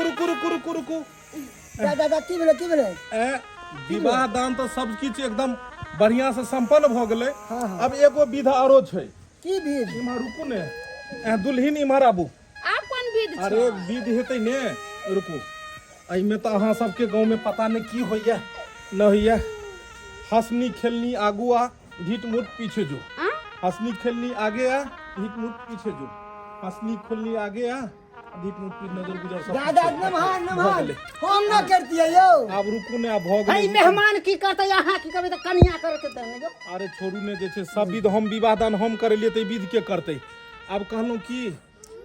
रुकू दादा की भेले विवाह दान तो सब किछ एकदम बढ़िया से संपन्न भ गेलै। हाँ। अब एगो विध आरो छै। की विध? इम्हर रुकू ने, दुल्हिन इम्हर आबू। आप कोन विध छै? अरे विध हेतै ने, रुकू। एहिमे तो अहाँ सबके गांव में पता नहीं की होइया न होइया। हंसनी खेलनी आगू आ, ढीठ मुठ पीछे जो। हंसनी खेलनी आगे आ, ढीठ मुठ पीछे जो। हंसनी खेलनी आगे आ, ढीठ मुठ पीछे नजर गुजर सब। दादा नमहान हम ना करती है यो। अब रुकू ने, अब भ भाई गेलै। मेहमान की करते यहाँ की करबे त कन्या करके त ने जो। अरे छोड़ू ने, जे छै सब विध हम विवाह दान हम करेलिए त विध के करते। आब कहलहुँ की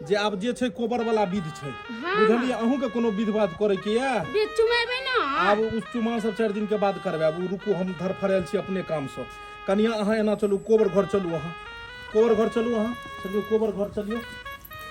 जे आब जे छै कोबर वाला विध छै, बुझलिए? अहूँ के कोनो विध बात करे के या? विध चुमेबे ना। आब उस चुमा सब 4 दिन के बाद करबे। अब रुकू, हम धरफरायल छी अपने काम से। कनिया अहाँ एना चलू, कोबर घर चलू। अहाँ कोबर घर चलू, अहाँ चलियो कोबर घर चलियो।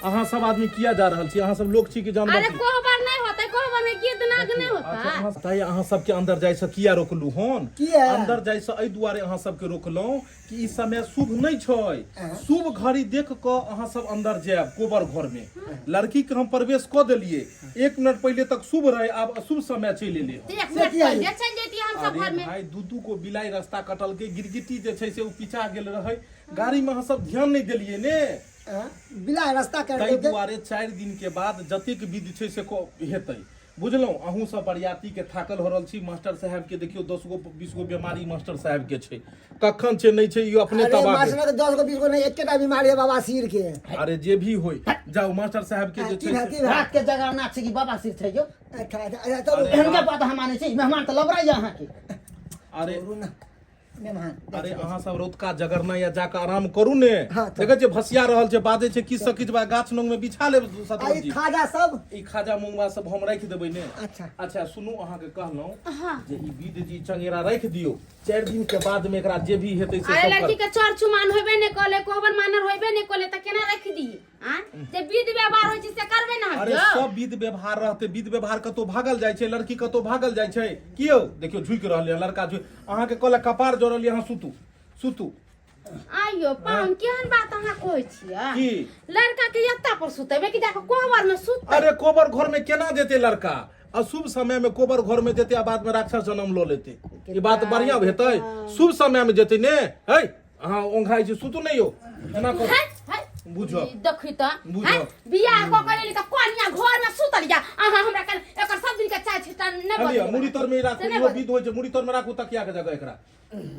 अहाँ सब आदमी किया जा रहल छी? अहाँ सब लोग छी कि जानवर अरे छी? कोहबर नहीं होता, कोहबर में गीत नाग नहीं होता। ताई अहाँ सबके अंदर जाय से किया रोकलू हन? किया? अंदर जाय से एहि दुआरे अहाँ सबके रोकलहुँ कि ई समय शुभ नहीं छै। शुभ घड़ी देख क अहाँ सब अंदर जायब कोबर घर में। लड़की के हम प्रवेश क देलिए, 1 मिनट पहले तक शुभ रहे, अब अशुभ समय चलि एले। एक मिनट पहले चल जेती हम सब घर में। भाई दू को बिलाई रास्ता कटल के, गिरगिटी जे छै से उ पीछा गेल रहे। गाड़ी में अहाँ सब ध्यान नहीं देलिए ने, बिला रास्ता कर ताहि दे। दुआरे 4 दिन के बाद जतेक विध छै से हेतै। बुझलहुँ? अहूँ सब बरियाती के थाकल हो रहल छी। मास्टर साहब के देखियो 10 गो 20 गो बीमारी मास्टर साहब के छै। कखन छै नहीं छै ई अपने अरे तबाह। मास्टर के 10 को 20 को नहीं, एकेटा बीमारी है बाबा सिर के। अरे जे भी होय, जाओ मास्टर साहब के जे छै से- रात के जगरना छै कि बाबा सिर छै यो। तो एहन के बात हम माने छै, मेहमान त लबराई यहाँ के। अरे मेहमान अरे अहाँ सब रौतका जगरना या जाके आराम करू ने। हाँ, तो- देखै छै भसिया रहल छै, बादे छै किछ से किछ बा गाछ लंग में बिछा लेब आई सतरंजी जी। खाजा सब। ई खाजा मुंगवा सब हम राखि देबै ने। अच्छा। अच्छा सुनू, अहाँ के कहलहुँ हाँ। जे ई विध जी चंगेरा राखि दियौ। 4 दिन के बाद में एकरा जे भी हेतै से अरे सब लड़की कर। के चोर चुमान होबे नहीं कोले, कोहबर मानर होबे नहीं कोले त केना रख दी? हां जे विध व्यवहार होय छै से करबे ना। अरे सब विध व्यवहार रहते, विध व्यवहार कतो भागल जाय छै, लड़की कतो भागल जाय छै। कियो देखियो झुक रहल है लड़का, अहाँ के कहला कपार जोड़ल, अहाँ सुतू। आइयो पान केहन बात अहाँ कहै छियै? की? लड़का के यत्ता पर सुतेबे कि जाके कोहबर में सुत? अरे कोबर घर में केना देते लड़का? अशुभ समय में कोबर घर में देते, आ बाद में राक्षस जन्म लो लेते। ये बात बढ़िया हेतै? शुभ समय में देते ने। है अहाँ ओंघाई छी, सुतू नहीं हो एना कर। बुझो देखी त बुझो। बियाह क के लेली त कन्या घर में सुतल जा। अहाँ हमरा कन एकर सब दिन के चाय छिटा नै हलिया बदल। मुड़ी तर में राखू, यो विध होय छै, मुड़ी तर में राखू तकिया के जगह एकरा।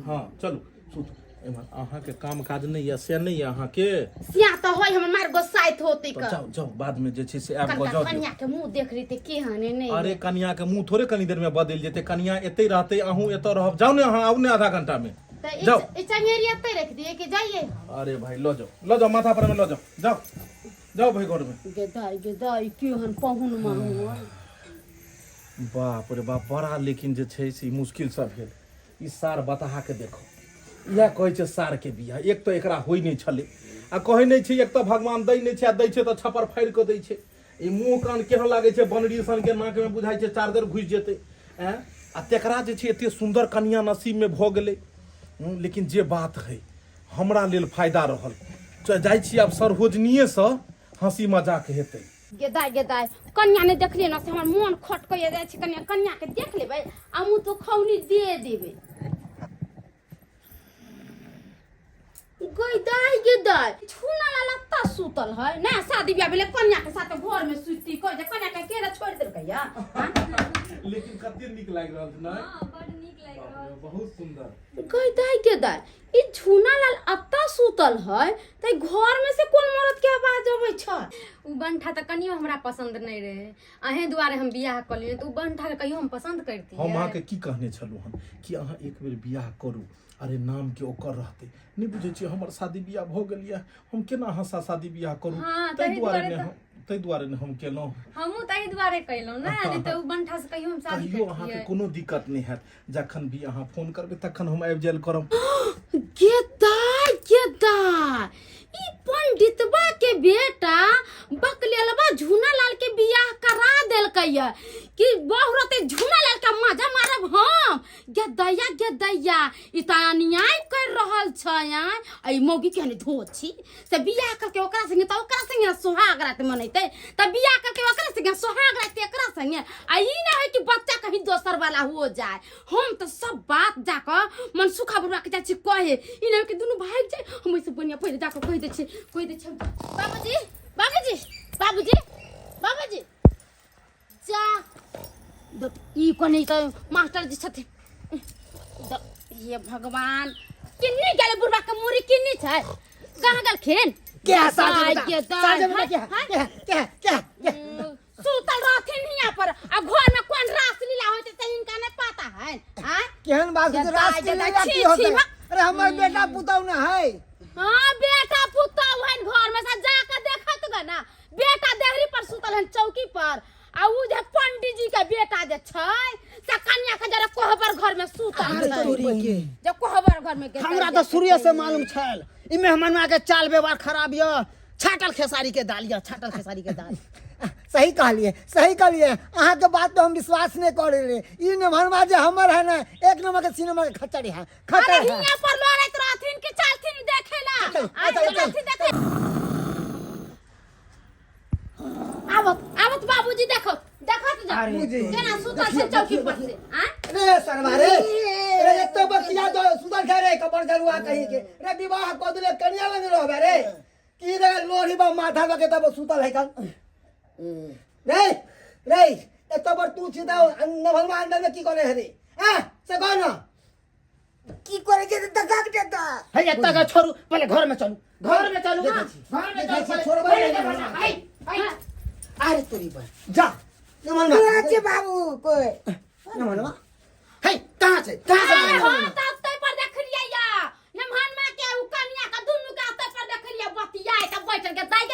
हां चलू सुतू। एमहर अहाँ के काम काज नहीं है से नहीं है अहाँ के? सिया त होय हमर मार गोसाइत होती तो का। जाओ बाद में जे छै से आब गो जाओ। कन्या के मुंह देख रही त केहने नहीं। अरे कन्या के मुंह थोड़े कनी देर में बदल जेते। कन्या एते रहते, अहूँ एत रहब। जाओ ने अहाँ, आउ ने आधा घंटा में जाओ। ई चंगेरी एते रख दिए कि जाइए? अरे भाई लो जाओ माथा पर में लो जाओ भाई घर में। गेदाई केहन पहुन माहू। बाप रे बाप, बड़ा लेकिन जे छै से मुश्किल सब भेल। ई सार बताहा के देखो, इएह कहै छै सार के बियाह। एक तो एकरा होई नहीं छले, आ कहै नहीं छै, एक तो भगवान दै नहीं छै, आ दै छै तो छप्पर फाड़ि के दै छै। ई मुंह कान केहन लागे छै, बनरी सन के नाक में बुझाई छै चार्जर घुस जेते। आ तेकरा जे छै एते सुंदर कन्या नसीब में भ गेलै। लेकिन जे बात है हमरा लेल फायदा रहल। जाइ छी आब सरहोजनिये से हंसी मजाक हेतै। गेदाई कन्या ने देखलिए ना से हमर मन खटकइए जाय छै। कन्या के देख लेबै आ मुंह तो खौनी दे देबै। गेदाई छूना ला लत्ता सुतल है ना। शादी ब्याह भेले कन्या के साथ घर में सुती कह जे कन्या के केरा छोड़ देलकै या। लेकिन कते नीक लाग रहल छै ना? हां बड़ नीक लाग रहल छै, बहुत सुंदर। गेदाई ई छूना लाल अत्ता सुतल है त घर में से कोन मरद के आवाज आबै छै? उ बंठा त कनियो हमरा पसंद नहीं रहे, अहे दुआरे हम बियाह क लिए। तो उ बंठा के कहियो हम पसंद करती हम अहाँ के की कहने छलू हन कि अहाँ एक बेर बियाह करू। अरे नाम के ओकर रहते, नहीं बुझे छी हमर शादी बियाह भ गेल या, हम केना हंसा शादी बियाह करू? हाँ, तै दुआरे ने हम केलहुँ। हमहू तही दुआरे कैलहुँ ना, नहीं तो उ बंठा से कहियो हम शादी कहियो अहाँ के करतियै। कोनो दिक्कत नहीं हैत। जखन भी अहाँ फोन करबै तखन हम आबि जायल करब। गेदाई गेदा ई पंडितबा के बेटा बकलेलबा झूना लाल के बियाह करा देलकैया कि बहुरते झूना लाल का मजा मारब हम गेदैया ई त अन्याय कर रहल छ यार आई मौगी के ने धोछी से बियाह करके ओकरा संगे सोहाग रात मनैते त बियाह करके ओकरा संगे सोहाग रात एकरा संगे आ ई ना है कि बच्चा कहीं दोसर वाला हो जाए हम तो सब बात जाकर मन सुखा बुढ़वा के चाची कहे ई ना कि दुनु भाग जाए हम ऐसे बनिया पहले जाकर कह दे छे बाबूजी जा ई को नहीं तो मास्टर जी छथे ये भगवान किन्नी गेले बुढ़वा के मुरी किन्नी छै कहां गेल खेन क्या साजे में क्या सुतल रहथिन हिया पर आ घर में कौन रास लीला होते त इनका नहीं पता है हां केहन बात है रात के लीला की होता है अरे हमर बेटा पुतौ ना है हां बेटा पुतौ है घर में से जाकर देखत ग ना बेटा देहरी पर सुतल है चौकी पर आ उ जे पंडित जी के बेटा जे छै से कन्या के जरा कोहबर घर में सुतल है जे कोहबर घर में हमरा तो शुरू से मालूम छल ई मेहमानवा के चाल व्यवहार खराब य छाटल खेसारी के दाल य छाटल खेसारी के दाल सही कहलिए अहाँ के बात पे हम विश्वास नहीं करे रे ई नमहरवा जे हमर है ना एक नंबर के सिनेमा के खचड़ी है अरे हिया पर लड़त रहथिन के चालथिन देखेला देखे आवत बाबूजी देखत जा केना सुतल छै चौकी पर से हां रे सरवारे रे तो बतिया दो सुतल छै रे कपड़ जरुआ कहि के रे विवाह क दिले कन्या लग रहबे रे की रे लोरी बा माथा लगे तब सुतल है कल रे एत बर तू छिदा न भगवान में की करे रे हां से कह ना की करे के दगा के देता है एत का छोरू पहले घर में चलू घर में चलू छोड़बे अरे तोरी पर जा नमनवा के बाबू कोई नमनवा है कहां से हां तब पर देख लिया नमहन में के उ कन्या का दुनु का तब पर देख लिया बतिया त बैठ के दाई त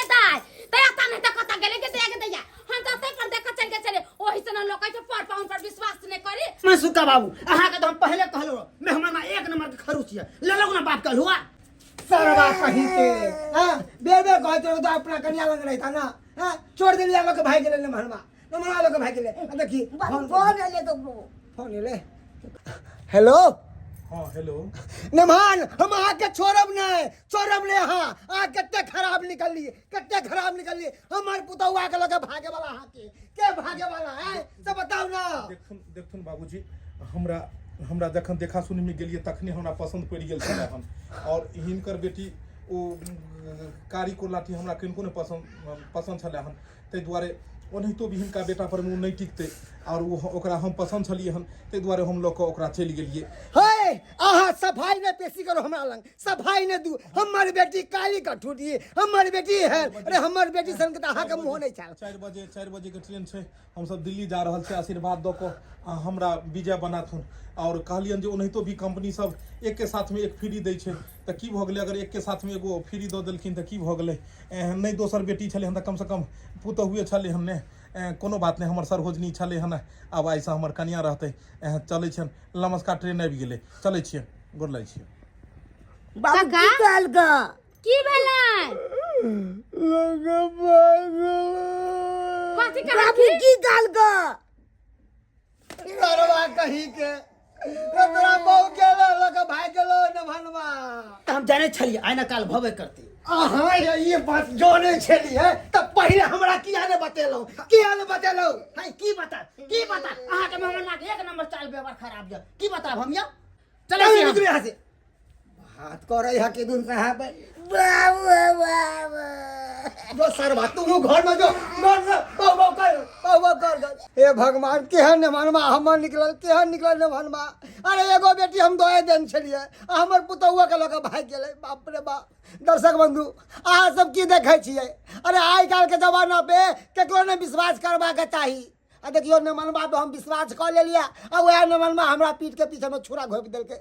आता नहीं त कता गेले के दैया हम त पर देख चले ओही से न लोग के पर पर विश्वास नहीं करे मैं सुका बाबू अहा के तो हम पहले कहलो मेहमान एक नंबर के खरूचिया ले लो ना बात कल हुआ सरवा कहीं के हां बेबे कहते तो अपना कन्या लग रहता ना हां छोड़ दे लिया लोग भाई गेले नमनवा लोग भाई गेले देखी फोन ले तो फोन ले हेलो हाँ हेलो नमहान हम आके छोड़ब ले हां आ कते खराब निकल लिए हमार पुतौआ के लगे भागे वाला के भागे वाला है सब बताओ ना देखथुन बाबूजी हमरा जखन देखा सुनी में गेलिए तखने हमरा पसंद पड़ गेल छले हन और हिनकर बेटी ओ कारी को लाठी हमरा किनको ने पसंद छले हन तै दुआरे ओनाहितो भी हिनका बेटा पर मुँह नहीं टिकते और ओकरा हम पसंद छलिए हन तै दुआरे हम लोग ओकरा चलि गेलिए हे आहा सफाई ने पेशी करो हमरा लंग सफाई ने दू हमर बेटी काली का ठूटी हमर बेटी है अरे हमर बेटी सन के आहा के मुंह नहीं छाल 4 बजे के ट्रेन छै हम सब दिल्ली जा रहल छै आशीर्वाद दो को हमरा विजय बनाथुन और कहलियन जे ओनाहितो भी कंपनी सब एक के साथ में एक फ्री दै छै त की भ गेलै अगर एक के साथ में एगो फ्री दो देलखिन त की भ गेलै नहीं दोसर बेटी छले हन त कम से कम पुतहुए छले हन ने कोनो बात नहीं हमर सरहोजनी छले हन अब ऐसा हमर कन्या रहते चले छन नमस्कार ट्रेन आबि गेलै चले छियै गोर लै छियै बाबू की काल का की भेलै लगा पागल कथि बाबू की काल का सरवा कहीं के तोरा बहु गेलो लगा भाई गेलो न भनवा हम जाने छलिए आइना काल भवे करती हाँ ये बात जो नहीं छली है तब पहले हमरा किया ने बतेलो हाय की बता अहा के मेहमान के एक नंबर चाल व्यवहार खराब य की बता हम या चले चले निकल यहाँ से बात कर रही है कि दुन साहब बाबू जो सरवा तू घर में जो कर हे भगवान केहन ने मनवा हमर निकलल ने मनवा अरे एगो बेटी हम दोए दिन छलिए हमर पुतौआ के लगे भाग गेलै बाप रे बाप दर्शक बंधु अहाँ सब की देखे छियै अरे आइ काल के जमाना पे केकरो ने विश्वास करबा के चाही आ देखियो ने मनवा पे हम विश्वास कर लेलिए आ वह ने मनवा हमरा पीठ के पीछे में छुरा घोप देलकै